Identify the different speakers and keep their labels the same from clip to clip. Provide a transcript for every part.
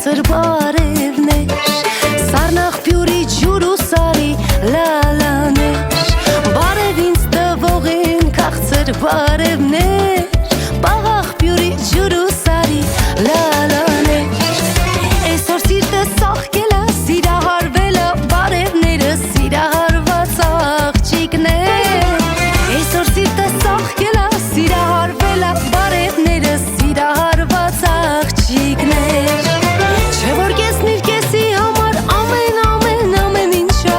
Speaker 1: քաղցր բարևներ, սառնաղբյուրի ջուր ու սարի լալաներ, բարև ինձ տվող են քաղցր բարևներ, բաղաղբյուրի ջուր ու սարի լալաներ, այսօր սիրտը սաղկել է, սիրահարվել է, բարևները սիրահարված աղջիկներ, այսօր սիրտը սաղկել է, սիրահարվել է, բարևները սիրահարված աղջիկներ, չէ որ կեսնիր կեսի համար ամեն ինչա,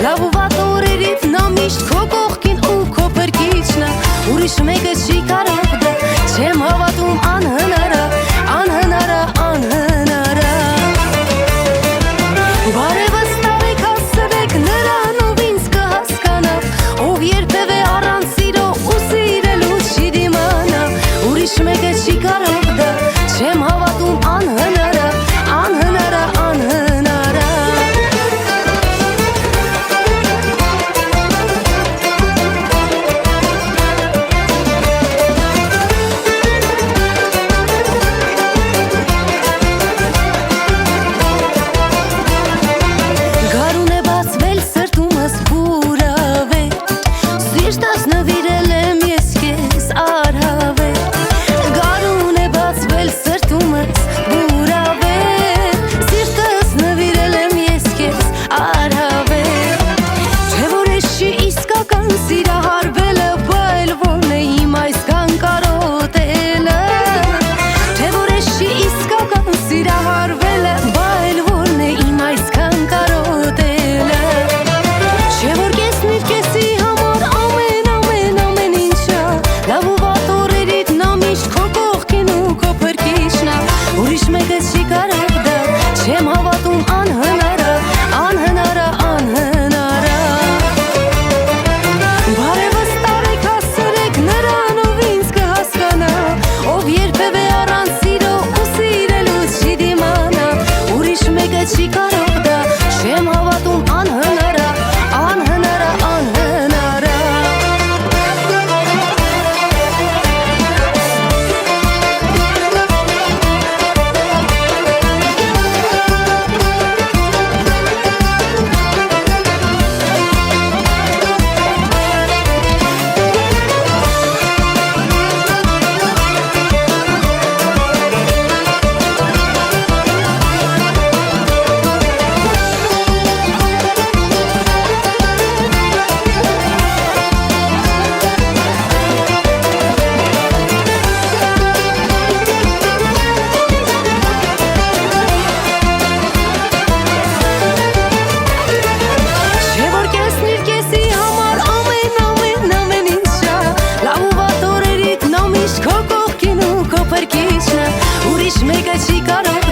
Speaker 1: լավ ու վատ օրերից նա միշտ քո կողքին ու քո փրկիչն է, ուրիշ մեկը չի կարող դա, չեմ հավատում անհնար է, բարևս տարեք հասցրեք նրանով ինձ կհասկանա, ով երբևէ առանց սիրո ու սիրելու չի դիմանա, ուրիշ մեկը չի կարող դա, չեմ հավատում անհնար է, չեմ հավատում անհնար է, բարևս տարեք հասցրեք նրանով ինձ կհասկանա, ով երբևէ առանց սիրո ու սիրելու չի դիմանա, ուրիշ մեկը չի կարող դա, չեմ հավատում անհնար է, ուրիշ մեկը չի կարող